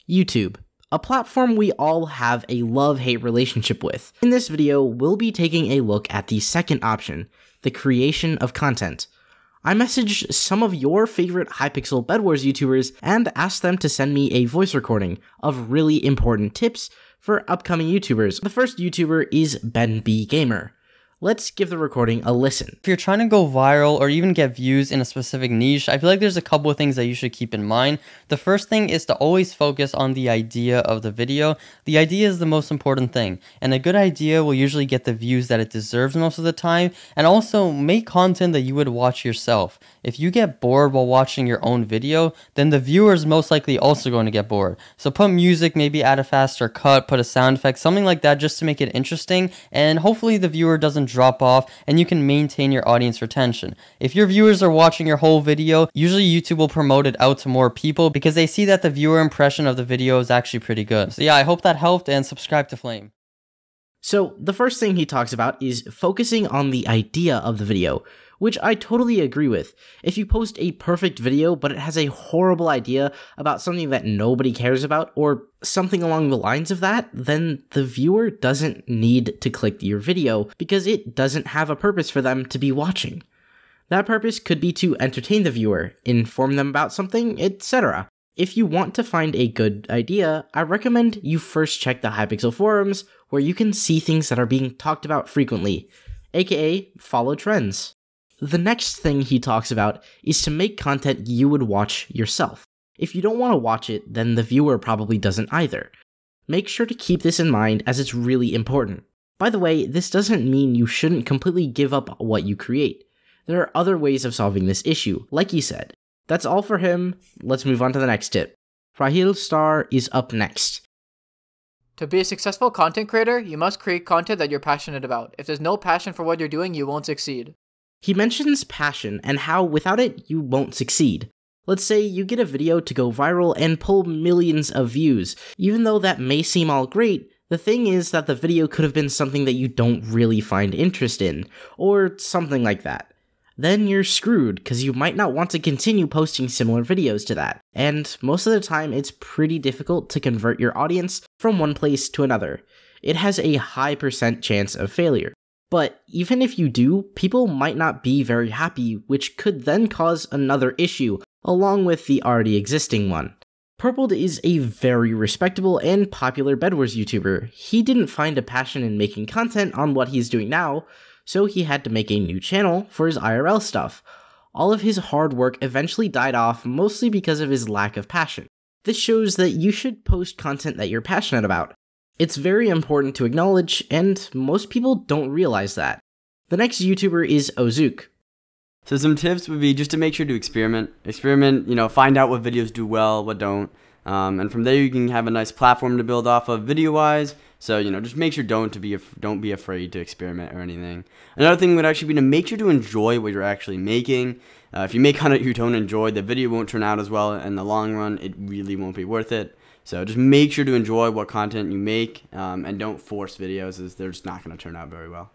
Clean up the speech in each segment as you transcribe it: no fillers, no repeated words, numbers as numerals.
YouTube, a platform we all have a love-hate relationship with. In this video, we'll be taking a look at the second option, the creation of content. I messaged some of your favorite Hypixel Bed Wars YouTubers and asked them to send me a voice recording of really important tips for upcoming YouTubers. The first YouTuber is Ben B Gamer. Let's give the recording a listen. If you're trying to go viral or even get views in a specific niche, I feel like there's a couple of things that you should keep in mind. The first thing is to always focus on the idea of the video. The idea is the most important thing, and a good idea will usually get the views that it deserves most of the time, and also make content that you would watch yourself. If you get bored while watching your own video, then the viewer is most likely also going to get bored. So put music, maybe add a faster cut, put a sound effect, something like that just to make it interesting, and hopefully the viewer doesn't drop off and you can maintain your audience retention. If your viewers are watching your whole video, usually YouTube will promote it out to more people because they see that the viewer impression of the video is actually pretty good. So yeah, I hope that helped, and subscribe to Flame. So the first thing he talks about is focusing on the idea of the video, which I totally agree with. If you post a perfect video, but it has a horrible idea about something that nobody cares about, or something along the lines of that, then the viewer doesn't need to click your video because it doesn't have a purpose for them to be watching. That purpose could be to entertain the viewer, inform them about something, etc. If you want to find a good idea, I recommend you first check the Hypixel forums, where you can see things that are being talked about frequently, aka follow trends. The next thing he talks about is to make content you would watch yourself. If you don't want to watch it, then the viewer probably doesn't either. Make sure to keep this in mind as it's really important. By the way, this doesn't mean you shouldn't completely give up what you create. There are other ways of solving this issue, like he said. That's all for him. Let's move on to the next tip. Rahil Star is up next. To be a successful content creator, you must create content that you're passionate about. If there's no passion for what you're doing, you won't succeed. He mentions passion and how without it, you won't succeed. Let's say you get a video to go viral and pull millions of views. Even though that may seem all great, the thing is that the video could have been something that you don't really find interest in, or something like that. Then you're screwed, because you might not want to continue posting similar videos to that. And most of the time, it's pretty difficult to convert your audience from one place to another. It has a high % chance of failure. But even if you do, people might not be very happy, which could then cause another issue, along with the already existing one. Purpled is a very respectable and popular Bed Wars YouTuber. He didn't find a passion in making content on what he's doing now, so he had to make a new channel for his IRL stuff. All of his hard work eventually died off, mostly because of his lack of passion. This shows that you should post content that you're passionate about. It's very important to acknowledge, and most people don't realize that. The next YouTuber is Ozook. So some tips would be just to make sure to experiment. Find out what videos do well, what don't. And from there you can have a nice platform to build off of video-wise. So, just make sure don't be afraid to experiment or anything. Another thing would actually be to make sure to enjoy what you're actually making. If you make content you don't enjoy, the video won't turn out as well. In the long run, it really won't be worth it. So just make sure to enjoy what content you make, and don't force videos, as they're just not going to turn out very well.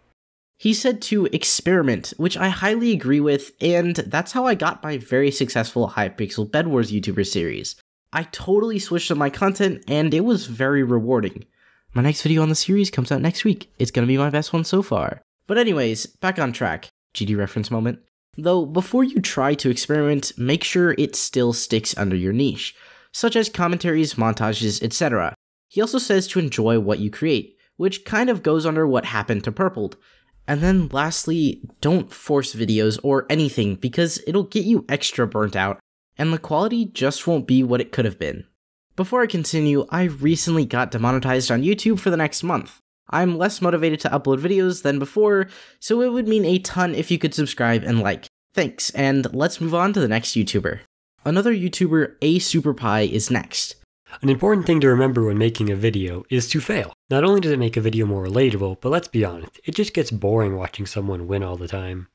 He said to experiment, which I highly agree with, and that's how I got my very successful Hypixel Bed Wars YouTuber series. I totally switched up my content, and it was very rewarding. My next video on the series comes out next week. It's going to be my best one so far. But anyways, back on track. GD reference moment. Though, before you try to experiment, make sure it still sticks under your niche, such as commentaries, montages, etc. He also says to enjoy what you create, which kind of goes under what happened to Purpled. And then lastly, don't force videos or anything, because it'll get you extra burnt out, and the quality just won't be what it could have been. Before I continue, I recently got demonetized on YouTube for the next month. I'm less motivated to upload videos than before, so it would mean a ton if you could subscribe and like. Thanks, and let's move on to the next YouTuber. Another YouTuber, ASuperPie, is next. An important thing to remember when making a video is to fail. Not only does it make a video more relatable, but let's be honest, it just gets boring watching someone win all the time.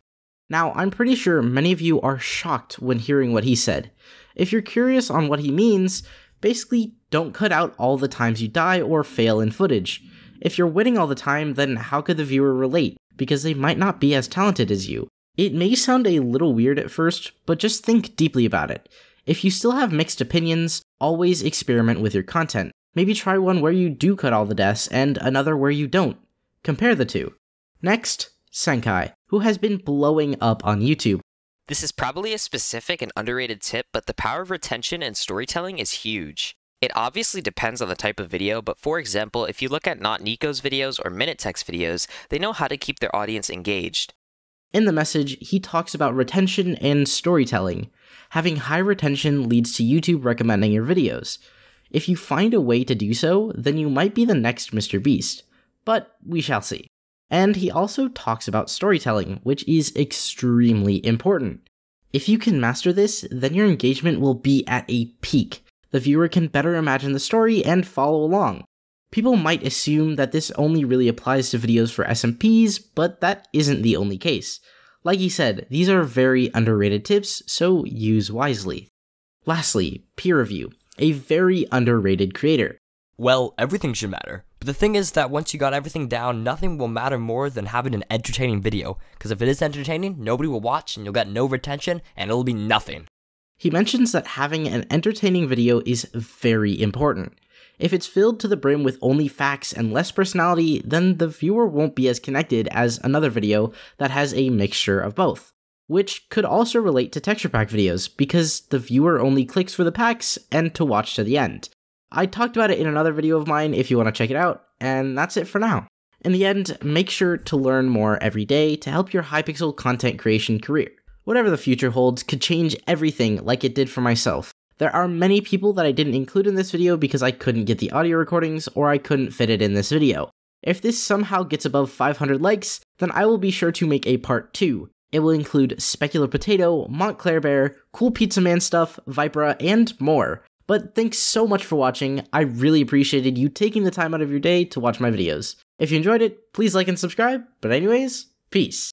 Now, I'm pretty sure many of you are shocked when hearing what he said. If you're curious on what he means, basically don't cut out all the times you die or fail in footage. If you're winning all the time, then how could the viewer relate? Because they might not be as talented as you. It may sound a little weird at first, but just think deeply about it. If you still have mixed opinions, Always experiment with your content. Maybe try one where you do cut all the deaths and another where you don't. Compare the two. Next, Senkai, who has been blowing up on YouTube. This is probably a specific and underrated tip, but the power of retention and storytelling is huge. It obviously depends on the type of video, but for example, if you look at Not Nico's videos or Minute Text videos, they know how to keep their audience engaged. In the message, he talks about retention and storytelling. Having high retention leads to YouTube recommending your videos. If you find a way to do so, then you might be the next Mr. Beast. But we shall see. And he also talks about storytelling, which is extremely important. If you can master this, then your engagement will be at a peak. The viewer can better imagine the story and follow along. People might assume that this only really applies to videos for SMPs, but that isn't the only case. Like he said, these are very underrated tips, so use wisely. Lastly, peer review, a very underrated creator. Well, everything should matter. But the thing is that once you got everything down, nothing will matter more than having an entertaining video. Because if it is entertaining, nobody will watch and you'll get no retention and it'll be nothing. He mentions that having an entertaining video is very important. If it's filled to the brim with only facts and less personality, then the viewer won't be as connected as another video that has a mixture of both. Which could also relate to texture pack videos, because the viewer only clicks for the packs and to watch to the end. I talked about it in another video of mine if you want to check it out, and that's it for now. In the end, make sure to learn more every day to help your Hypixel content creation career. Whatever the future holds could change everything like it did for myself. There are many people that I didn't include in this video because I couldn't get the audio recordings or I couldn't fit it in this video. If this somehow gets above 500 likes, then I will be sure to make a part 2. It will include Specular Potato, Montclair Bear, Cool Pizza Man stuff, Vipera, and more. But thanks so much for watching. I really appreciated you taking the time out of your day to watch my videos. If you enjoyed it, please like and subscribe. But anyways, peace.